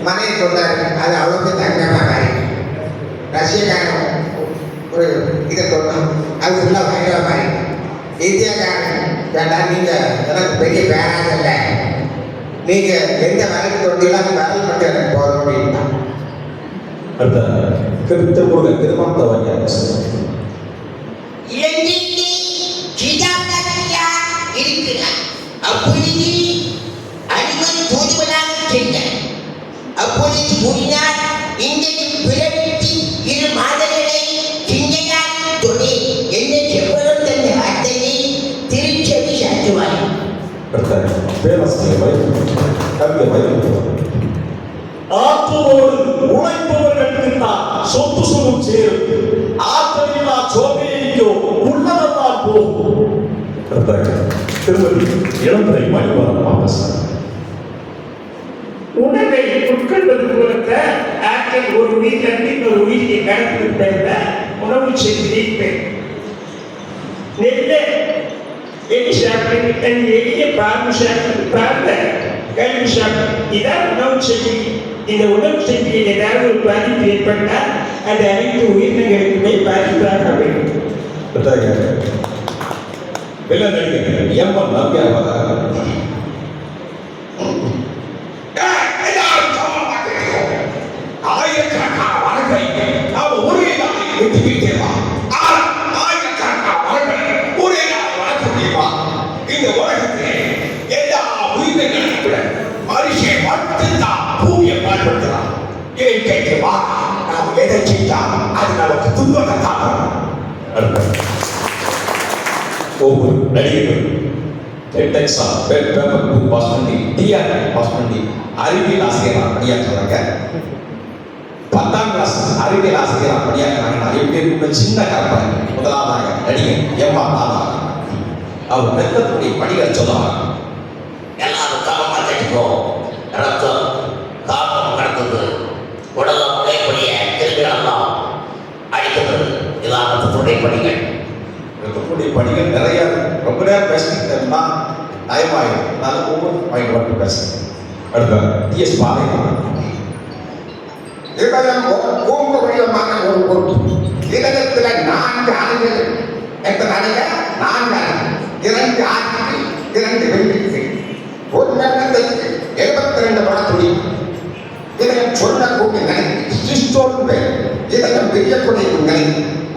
மனைவி கொண்டாரு. அது அவளுக்கு தங்கமாக மாறி ரஷ்யக்காரன் ஒரு இதை கொண்டான். அது ஃபுல்லாக பயங்கரமாக மாறி இந்தியாக்காரன் வேண்டாம், நீங்கள் எனக்கு பெரிய பேராக இல்லை, நீங்கள் எந்த விலைக்கு தொண்டீங்களோ அந்த விரல் மட்டும் எனக்கு போதும் அப்படின்ட்டான். திருமுருகன் திருமணத்தவன் இருக்கிறார். அப்பொழுது அடிவன் தூதுவனாக சென்றார். அப்பொழுது கூறினார், இன்றைக்கு பிறவிக்கு 2 மாதங்களை திங்கையால் தொழி என்ற செவ்வரம் தந்த வார்த்தையை திருச்செவி சாற்றுவார். ஆற்றுவோடு உழைப்பவர்களுக்கு தான் சொத்து சுகம் சேரும். ஆற்றலில்லா சோகையோ உள்ளதான் போகும். திருமதி இளம்பரை மணிவரம் மாமசார். உணவை உட்கொள்வது போல ஆற்றல் ஒரு உயிரிலிருந்து இன்னொரு உயிரியை கடந்து பெற உணவு செய்து நீப்பேன். நெல்லை எலி சாப்பிட்டு எளிய பாம்பு சாப்பிட்டு பாம்ப கல்வி சாப்பிட்டு இதான் உணவு செய்தி. இந்த உணவு செய்தியில் ஏதாவது ஒரு பாதிப்பு ஏற்பட்டால் அது அனைத்து உயிரினங்களுக்குமே பாதிப்பாக வேண்டும். இந்த உலகத்திலே எல்லா உயிரினங்களும் கூட மனுஷன் மட்டும்தான் பூமியை பயன்படுத்தலாம். ஏன் கேட்கவா? நாம் எதை செய்தால் அது நமக்கு துன்பத்தை தாக்கும். ஒவ்வொரு நடிகர்கள் அறிவியல் ஆசிரியர் பணியாற்றுறாங்க. 10ஆம் கிளாஸ் அறிவியல் ஆசிரியர் பணியாற்றுறாங்கன்னா எப்படி இருக்கும்? சின்ன கற்பனை. முதலாவதாக நடிகர் எம்மா தாதா அவர் ரத்தத்துடைய பணிகள் சொல்லுவாங்க. எல்லாரும் கவனமா கேட்டுக்கோம். ரத்தம் காரணம் கடந்தது, உடலும் உடையக்கூடிய திருவிழாலாம் அடிக்கிறது. இதான் ரத்தத்துடைய பணிகள். ரத்தத்துடைய பணிகள் நிறைய. ரொம்ப நேரம் பேசிக்கிட்டோம்னா நயமாயிடும். அதனால ஒவ்வொரு பாயிண்ட் மட்டும் பேசுறேன். அடுத்த டிஎஸ் பாலைவனம். இதயம் பூங்குழியமான ஒரு பொருள். இதயத்தில் 4 அணுகள். எத்தனை அணுகள்? 4 அணுகள். 2 ஆட்கள், 2 வெள்ளிக்கு. ஒரு நேரத்திற்கு 72 படத்துடி. இதயம் சொல்லக்கூடிய நிலை சிஸ்டோல் பேர். இதயம் பிரியக்கூடிய நிலை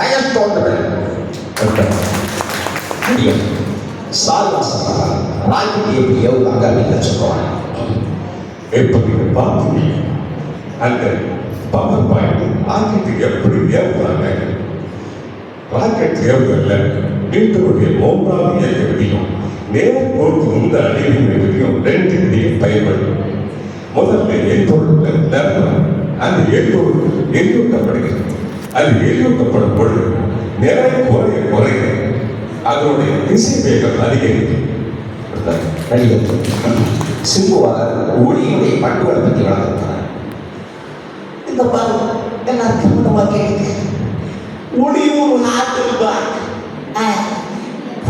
டயஸ்டோல் பேர். சால்வாசம் ராக்கெட் எப்படி ஏவுவாங்க அப்படின்னு சொல்லுவாங்க. எப்படி பார்த்து அந்த பவர் பாயிண்ட் ராக்கெட்டுக்கு எப்படி ஏவுவாங்க? ராக்கெட் ஏவுதல்ல வீட்டுடைய 3ஆவது இயக்க விதியும் நேர்கோட்டு இந்த அடியின் விதியும் 2 விதியும் பயன்படும். முதல்ல எரிபொருள் நிரப்பம். அந்த எரிபொருள் எரியூட்டப்படுகிறது. அது எரியூட்டப்படும் பொழுது நிறை குறைய அதனுடைய திசை வேகம் அதிகரிக்கும். சிம்புவாக ஒளியுடைய பண்புகளை பற்றி வளர்க்கிறார். இந்த பாரு எல்லாரும் கவனமாக கேட்குது. ஒளியூர் ஆற்றிருப்பார்.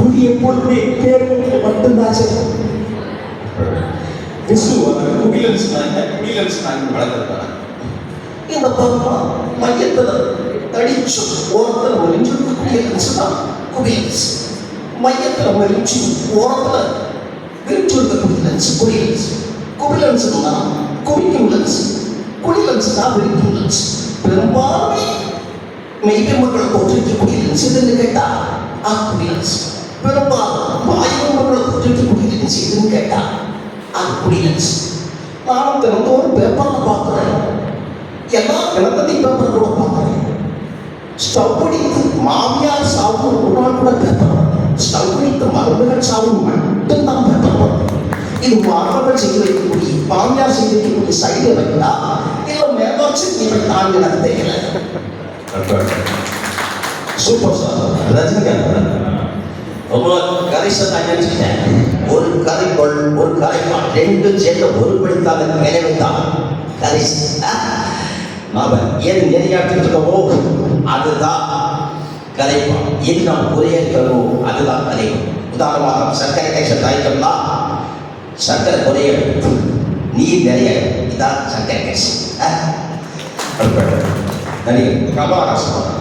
ஒளி எப்பொழுதுமே பேருக்கு மட்டும்தான் செய்யும். குபிலன்ஸ் வளர்த்துருக்காங்க. இந்த பருவம் மையத்தில் தடிச்சு ஓரத்தில் ஒளிஞ்சு குபிலன்ஸ் தான் குபிலன்ஸ். மையத்தில் ஒளிஞ்சு ஓரத்தில் விரிச்சு குபிலன்ஸ் குடிலன்ஸ். குபிலன்ஸ் தான் குவிக்கும் லென்ஸ், குடிலன்ஸ் தான் விரிக்கும் லென்ஸ். பெரும்பாலுமே மெய்பிம்பங்களை தோற்றுவிக்கக்கூடிய லென்ஸ் எதுன்னு கேட்டால் குடிலன்ஸ். பெரும்பாலும் வாயுமங்களை தோற்றுவிக்கக்கூடிய லென்ஸ் எதுன்னு கேட்டால் குடிலன்ஸ். நானும் தினந்தோறும் பேப்பரில் பார்க்குறேன். எல்லா தினத்தனையும் பேப்பர் கூட பார்க்குறேன். ஸ்டவ் பிடித்து மாமியார் சாவு ஒரு நாள் கூட பேப்பர் வரும். ஸ்டவ் பிடித்து மருந்துகள் சாவு மட்டும்தான் பேப்பர் வரும். இது மாணவர்கள் செய்து வைக்கக்கூடிய மாமியார் செய்து வைக்கக்கூடிய சைடு வைத்தா இல்லை மேலாட்சி நீங்கள் தாண்டி எனக்கு தெரியல. Super sir. ரஜினிகாந்த் கதை சொன்னாங்க. ஒரு கதைக்குள் ஒரு கதைப்பான் 2 சேர்ந்து ஒரு படித்தால் நினைவுத்தான் கதை. எது நெறியாற்றிருக்கவோ அதுதான் கதைப்பான். எது நாம் குறையிருக்கிறோமோ அதுதான் கதை. உதாரணமாக சர்க்கரை கைசல் தயாரிக்கணும்னா சர்க்கரை குறைய நீர் நிறைய இதான் சர்க்கரை கணேஷ். நடிகர் கமலஹாசன்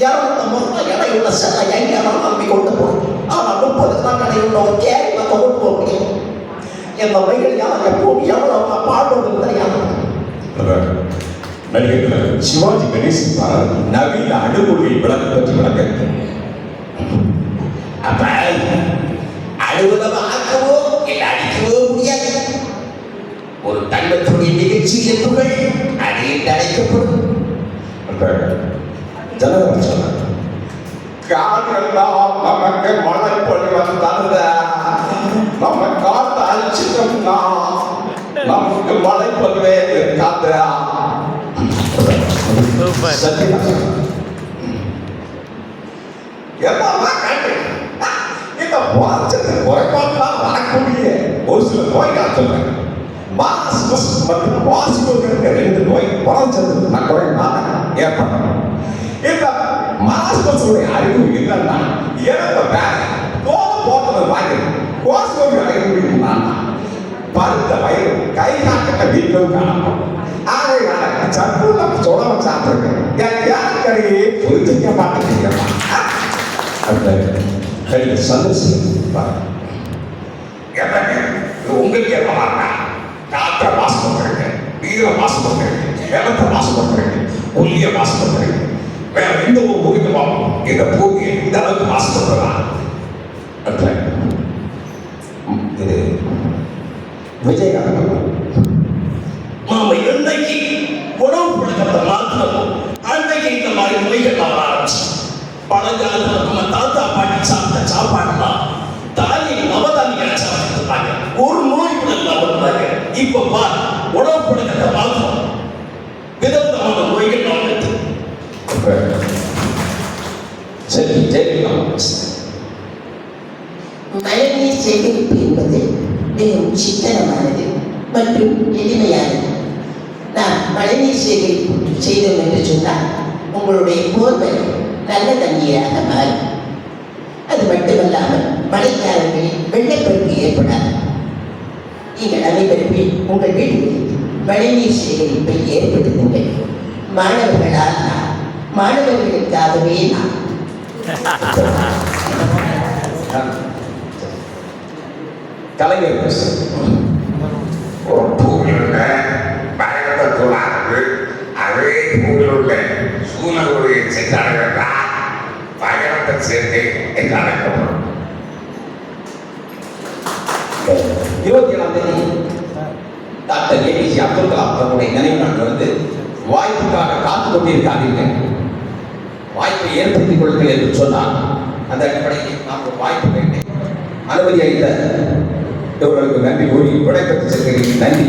இரநூத்தி ரூபாய் எடையுள்ள சிலை எங்கே நம்பி கொண்டு போகும். ஆனால் 30 கிராம் எடையுள்ள ஒரு கேரி கொண்டு போக முடியும். இந்த வகையில் யார் எப்போது எவ்வளவு பாடுவது தெரியாது. நடிகர் சிவாஜி கணேசன் நவீன அணுகுமுறை விளக்கு பற்றி விளக்க. அப்ப அழுவதை ஆக்கவோ இல்லை அடிக்கவோ முடியாது. ஒரு தங்கத்துடைய நிகழ்ச்சியை புகழ் அது என்று அழைக்கப்படும். ஜனகர் சொன்னார், காற்றெல்லாம் நமக்கு மழை பொழிவன் தந்த நம்ம காற்று அழிச்சிட்டோம்னா நமக்கு மழை பொழிவே காத்துறா. இந்த வாட்சத்தை குறைபாடுலாம் வரக்கூடிய ஒரு சில நோய்கள் சொல்றேன். மாஸ்மஸ் மற்றும் வாசிபோங்கிற 2 நோய் குறைஞ்சது நான் குறைனால ஏற்படும். இந்த மாஸ்மஸுடைய அறிவு என்னன்னா இறந்த வேலை தோலை போட்டதை வாங்கி வாசிபோங்க அறிவு பருத்த வயிறு கை காட்ட வீட்டிலும் காணப்படும். ஆகையால சட்டுல சொல்ல சாப்பிட்டுருக்கேன் யாருக்கரையே புரிஞ்சிக்க மாட்டேங்கிறமா அந்த சந்தோஷம் உங்களுக்கு என்ன மாட்டா காற்ற மாசம் பண்றீங்க, வீர மாசம் பண்றீங்க, இடத்த மாசம் பண்றீங்க, ஒல்லிய மாசம் பண்றீங்க. வேற எந்த ஒரு உரிமையும் இந்த பூமியை இந்த அளவுக்கு மாசம் பண்றதா? இது விஜயகாந்த் நாம என்னைக்கு உணவு பழக்கத்தை மாற்றணும் அன்றைக்கு இந்த மாதிரி நோய்கள் வர ஆரம்பிச்சு. பழங்காலத்துல நம்ம தாத்தா பாட்டி சாப்பிட்ட சாப்பாடுலாம் தானியம் நவதானியங்களை சாப்பிட்டு இருந்தாங்க. ஒரு நோய் கூட இல்லாம இருந்தாங்க. இப்ப பார் உணவு பழக்கத்தை மாற்றணும் விதவிதமான நோய்கள் வந்துட்டு. சரி ஜெயலலிதா மழைநீர் சேகரிப்பு என்பது மிகவும் சிக்கனமானது மற்றும் எளிமையானது. நான் மழைநீர் சேகரிப்பு செய்தோம் என்று சொன்னால் உங்களுடைய போர்வை நல்ல தண்ணீராக மாறும். அது மட்டுமல்லாமல் மழைக்காலங்களில் வெள்ளப்பெருக்கு ஏற்படாது. நீங்கள் அனைவருமே உங்கள் வீடுகளில் மழைநீர் சேகரிப்பை ஏற்படுத்துங்கள். மாணவர்களால் நான், மாணவர்களுக்காகவே நான். கலைஞர் ஒரு பூமியுள்ள பயணத்துள்ளானது அதே பூமியிலுள்ள சூழலுடைய சென்றடைவதால் பயணத்தை சேர்க்கை என்று அழைக்கப்படும். 27ஆம் தேதி டாக்டர் ஏபிஜே அப்துல் கலாம் அவருடைய நினைவு நாள் வந்து வாய்ப்புக்காக காத்து கொண்டிருக்காதீர்கள், வாய்ப்பை ஏற்படுத்திக் கொள்ளுங்கள் என்று சொன்னார். அந்த அடிப்படையில் நாம் ஒரு வாய்ப்பு வேண்டும். அனுமதி அளித்த இவர்களுக்கு நன்றி கூறி விடைபெற்று செல்கிறேன். நன்றி.